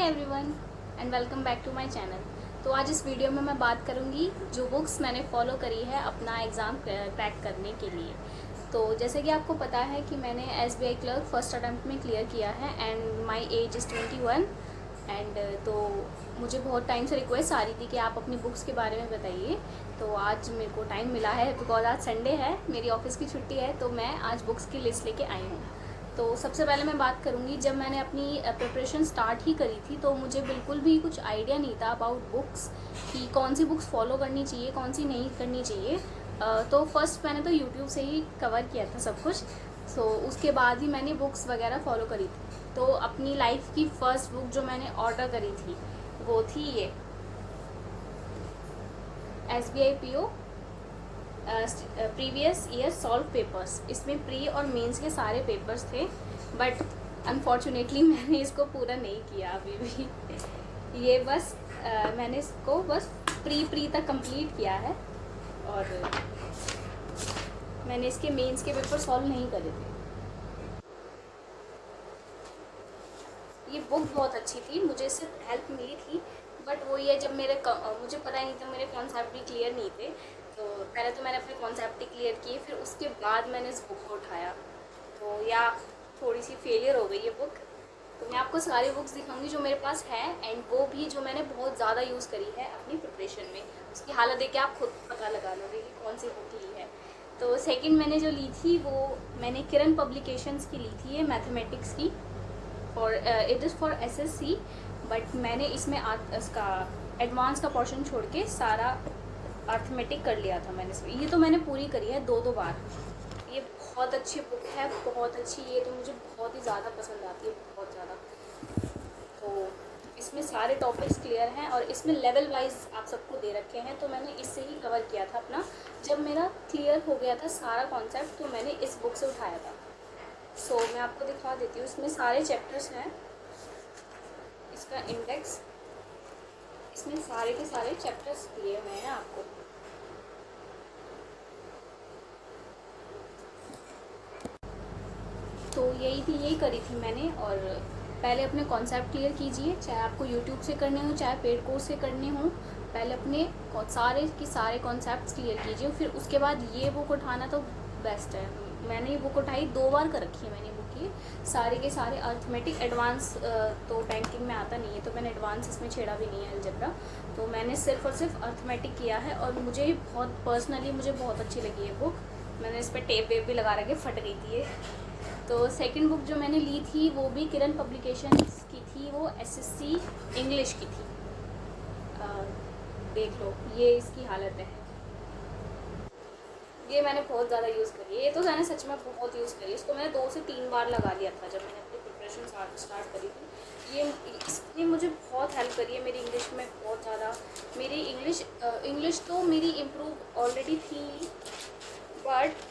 Everyone and welcome back to my channel. तो आज इस वीडियो में मैं बात करूंगी जो बुक्स मैंने फॉलो करी है अपना एग्ज़ाम क्रैक करने के लिए। तो जैसे कि आपको पता है कि मैंने SBI क्लर्क फर्स्ट अटैम्प्ट में क्लियर किया है and my age is 21 and तो मुझे बहुत टाइम से रिक्वेस्ट आ रही थी कि आप अपनी बुक्स के बारे में बताइए। तो आज मेरे को टाइम मिला है बिकॉज आज संडे है, मेरी ऑफिस की छुट्टी है, तो मैं आज बुक्स की लिस्ट लेके आई हूँ। तो सबसे पहले मैं बात करूँगी, जब मैंने अपनी प्रिपरेशन स्टार्ट ही करी थी तो मुझे बिल्कुल भी कुछ आइडिया नहीं था अबाउट बुक्स कि कौन सी बुक्स फॉलो करनी चाहिए कौन सी नहीं करनी चाहिए। तो फर्स्ट मैंने तो यूट्यूब से ही कवर किया था सब कुछ। सो उसके बाद ही मैंने बुक्स वगैरह फॉलो करी थी। तो अपनी लाइफ की फ़र्स्ट बुक जो मैंने ऑर्डर करी थी वो थी ये SBI PO previous year solve papers. इसमें प्री और मेंस के सारे पेपर्स थे, बट अनफॉर्चुनेटली मैंने इसको पूरा नहीं किया अभी भी। ये बस मैंने इसको बस प्री तक कंप्लीट किया है और मैंने इसके मेंस के पेपर सॉल्व नहीं करे थे। ये बुक बहुत अच्छी थी, मुझे इससे हेल्प मिली थी, बट वो ये जब मुझे पता ही नहीं था, मेरे कॉन्सेप्ट भी क्लियर नहीं थे। तो पहले तो मैंने अपने कॉन्सेप्ट ही क्लियर किए, फिर उसके बाद मैंने इस बुक को उठाया। तो या थोड़ी सी फेलियर हो गई ये बुक। तो मैं आपको सारी बुक्स दिखाऊंगी जो मेरे पास है एंड वो भी जो मैंने बहुत ज़्यादा यूज़ करी है अपनी प्रिपरेशन में। उसकी हालत देख के आप खुद पता लगा लोगे कि कौन सी बुक ली है। तो सेकंड मैंने जो ली थी वो मैंने किरण पब्लिकेशंस की ली थी, ये मैथमेटिक्स की, और it is for SSC, but मैंने इसमें इसका एडवांस का पोर्शन छोड़ के सारा अर्थमेटिक कर लिया था मैंने इसमें। ये तो मैंने पूरी करी है दो बार। ये बहुत अच्छी बुक है, बहुत अच्छी। ये तो मुझे बहुत ही ज़्यादा पसंद आती है, बहुत ज़्यादा। तो इसमें सारे टॉपिक्स क्लियर हैं और इसमें लेवल वाइज आप सबको दे रखे हैं, तो मैंने इससे ही कवर किया था अपना। जब मेरा क्लियर हो गया था सारा कॉन्सेप्ट तो मैंने इस बुक से उठाया था। सो मैं आपको दिखा देती हूँ, इसमें सारे चैप्टर्स हैं, इसका इंडेक्स, इसमें सारे के सारे चैप्टर्स दिए हुए हैं आपको। तो यही करी थी मैंने। और पहले अपने कॉन्सेप्ट क्लियर कीजिए, चाहे आपको यूट्यूब से करने हो चाहे पेड कोर्स से करने हो। पहले अपने सारे के सारे कॉन्सेप्ट्स क्लियर कीजिए, फिर उसके बाद ये बुक उठाना तो बेस्ट है। मैंने ये बुक उठाई 2 बार कर रखी है मैंने बुक की, सारे के सारे अर्थमेटिक। एडवांस तो बैंकिंग में आता नहीं है, तो मैंने एडवांस इसमें छेड़ा भी नहीं है, अलजेब्रा। तो मैंने सिर्फ और सिर्फ अर्थमेटिक किया है और मुझे बहुत पर्सनली मुझे बहुत अच्छी लगी है बुक। मैंने इस पर टेप वेप भी लगा रखे, फट गई थी ये। तो सेकंड बुक जो मैंने ली थी वो भी किरण पब्लिकेशंस की थी, वो SSC इंग्लिश की थी। देख लो ये इसकी हालत है। ये मैंने बहुत ज़्यादा यूज़ करी है, ये तो मैंने सच में बहुत यूज़ करी है। इसको मैंने 2 से 3 बार लगा लिया था जब मैंने अपनी प्रिपरेशन स्टार्ट करी थी। इसने मुझे बहुत हेल्प करी है मेरी इंग्लिश में, बहुत ज़्यादा। मेरी इंग्लिश तो मेरी इम्प्रूव ऑलरेडी थी, बट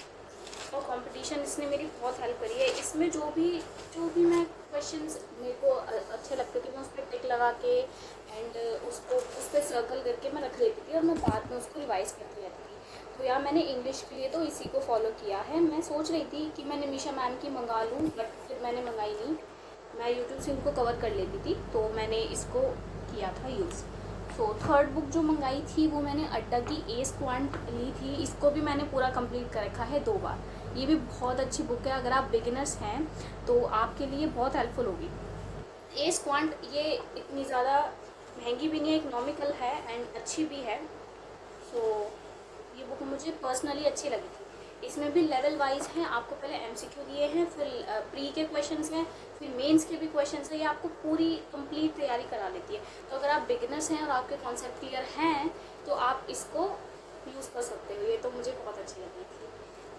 और कंपटीशन इसने मेरी बहुत हेल्प करी है। इसमें जो भी मैं क्वेश्चंस मेरे को अच्छे लगते थे मैं उस पर टिक लगा के एंड उसको उस पर सर्कल करके मैं रख लेती थी और मैं बाद में उसको रिवाइज़ करती रहती थी। तो यार मैंने इंग्लिश के लिए तो इसी को फॉलो किया है। मैं सोच रही थी कि मैं निमिषा मैम की मंगा लूँ, बट फिर मैंने मंगाई नहीं। मैं यूट्यूब से इनको कवर कर लेती थी, तो मैंने इसको किया था यूज़। तो थर्ड बुक जो मंगाई थी वो मैंने अड्डा की एस क्वांट ली थी। इसको भी मैंने पूरा कंप्लीट कर रखा है 2 बार। ये भी बहुत अच्छी बुक है, अगर आप बिगिनर्स हैं तो आपके लिए बहुत हेल्पफुल होगी। एस क्वांट ये इतनी ज़्यादा महंगी भी नहीं है, इकोनॉमिकल है एंड अच्छी भी है। सो ये बुक मुझे पर्सनली अच्छी लगी थी। इसमें भी लेवल वाइज हैं, आपको पहले MCQ दिए हैं, फिर प्री के क्वेश्चंस हैं, फिर मेंस के भी क्वेश्चंस हैं। ये आपको पूरी कंप्लीट तैयारी करा लेती है। तो अगर आप बिगिनर्स हैं और आपके कॉन्सेप्ट क्लियर हैं तो आप इसको यूज़ कर सकते हो। ये तो मुझे बहुत अच्छी लगी थी।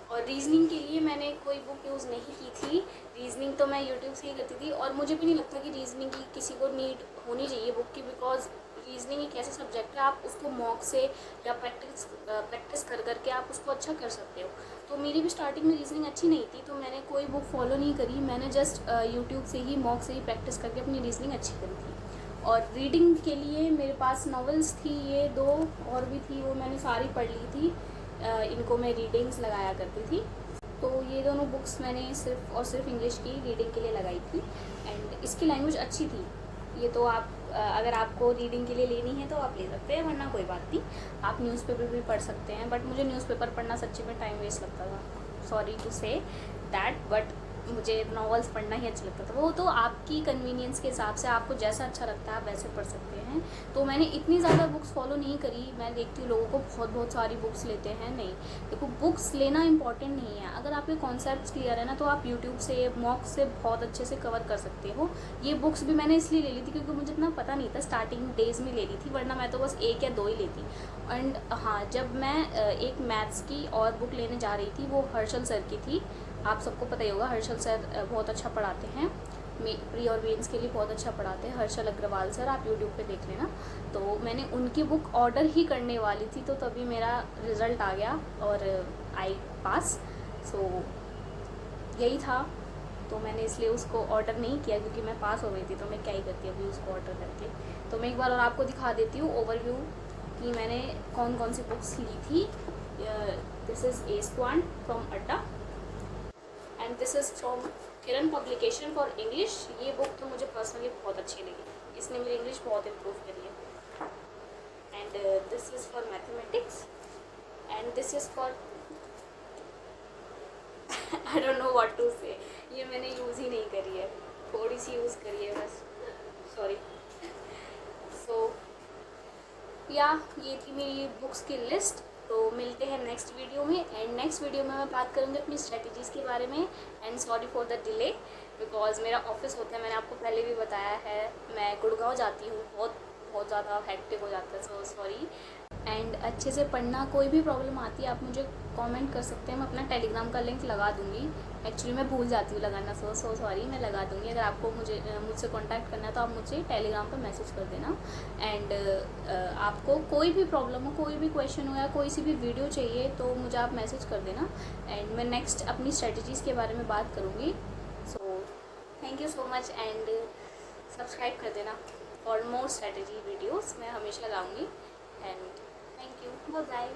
और रीजनिंग के लिए मैंने कोई बुक यूज़ नहीं की थी। रीजनिंग तो मैं यूट्यूब से ही करती थी और मुझे भी नहीं लगता कि रीजनिंग की किसी को नीड होनी चाहिए बुक की, बिकॉज रीजनिंग एक ऐसा सब्जेक्ट है आप उसको मॉक से या प्रैक्टिस कर करके आप उसको अच्छा कर सकते हो। तो मेरी भी स्टार्टिंग में रीजनिंग अच्छी नहीं थी, तो मैंने कोई बुक फॉलो नहीं करी, मैंने जस्ट यूट्यूब से ही मॉक से ही प्रैक्टिस करके अपनी रीजनिंग अच्छी करी थी। और रीडिंग के लिए मेरे पास नॉवेल्स थी, ये 2 और भी थी, वो मैंने सारी पढ़ ली थी। इनको मैं रीडिंग्स लगाया करती थी। तो ये दोनों बुक्स मैंने सिर्फ और सिर्फ इंग्लिश की रीडिंग के लिए लगाई थी एंड इसकी लैंग्वेज अच्छी थी। ये तो आप अगर आपको रीडिंग के लिए लेनी है तो आप ले सकते हैं, वरना कोई बात नहीं, आप न्यूज़पेपर भी पढ़ सकते हैं। बट मुझे न्यूज़पेपर पढ़ना सच्ची में टाइम वेस्ट लगता था, sorry to say that, but मुझे नॉवेल्स पढ़ना ही अच्छा लगता था। वो तो आपकी कन्वीनियंस के हिसाब से, आपको जैसा अच्छा लगता है आप वैसे पढ़ सकते हैं। तो मैंने इतनी ज़्यादा बुक्स फॉलो नहीं करी। मैं देखती हूँ लोगों को बहुत सारी बुक्स लेते हैं, नहीं, देखो बुक्स लेना इंपॉर्टेंट नहीं है। अगर आपके कॉन्सेप्ट्स क्लियर है ना, तो आप यूट्यूब से, मॉक से बहुत अच्छे से कवर कर सकते हो। ये बुक्स भी मैंने इसलिए ले ली थी क्योंकि मुझे इतना पता नहीं था, स्टार्टिंग डेज में ले ली थी, वरना मैं तो बस 1 या 2 ही लेती। एंड हाँ, जब मैं एक मैथ्स की और बुक लेने जा रही थी, वो हर्षल सर की थी। आप सबको पता ही होगा, हर्षल सर बहुत अच्छा पढ़ाते हैं, प्री और मेंस के लिए बहुत अच्छा पढ़ाते हैं, हर्षल अग्रवाल सर, आप यूट्यूब पे देख लेना। तो मैंने उनकी बुक ऑर्डर ही करने वाली थी, तो तभी मेरा रिज़ल्ट आ गया और आई पास। सो यही था, तो मैंने इसलिए उसको ऑर्डर नहीं किया क्योंकि मैं पास हो गई थी, तो मैं क्या ही करती अभी उसको ऑर्डर करके। तो मैं एक बार और आपको दिखा देती हूँ ओवरव्यू कि मैंने कौन कौन सी बुक्स ली थी। दिस इज़ ए स्क्वान from Adda and this is from Kiran publication for English. ये बुक तो मुझे पर्सनली बहुत अच्छी लगी, इसने मेरी इंग्लिश बहुत इम्प्रूव करी है। And this is for mathematics and this is for I don't know what to say, ये मैंने यूज़ ही नहीं करी है, थोड़ी सी यूज़ करी है बस, सॉरी। सो या ये थी मेरी बुक्स की लिस्ट। तो मिलते हैं नेक्स्ट वीडियो में, एंड नेक्स्ट वीडियो में मैं बात करूँगी अपनी स्ट्रेटजीज़ के बारे में। And sorry for the delay, because मेरा ऑफिस होता है, मैंने आपको पहले भी बताया है, मैं गुड़गांव जाती हूँ, बहुत ज़्यादा हेक्टिक हो जाता है, सो सॉरी। एंड अच्छे से पढ़ना, कोई भी प्रॉब्लम आती है आप मुझे कमेंट कर सकते हैं, मैं अपना टेलीग्राम का लिंक लगा दूँगी। एक्चुअली मैं भूल जाती हूँ लगाना, सो सॉरी, मैं लगा दूँगी। अगर आपको मुझसे कांटेक्ट करना है तो आप मुझे टेलीग्राम पर मैसेज कर देना। एंड आपको कोई भी प्रॉब्लम हो, कोई भी क्वेश्चन हो या कोई सी भी वीडियो चाहिए तो मुझे आप मैसेज कर देना, एंड मैं नेक्स्ट अपनी स्ट्रेटजीज़ के बारे में बात करूँगी। So thank you so much, and subscribe कर देना फॉर मोर स्ट्रेटजी वीडियोज़, मैं हमेशा लाऊँगी। And thank you, bye bye.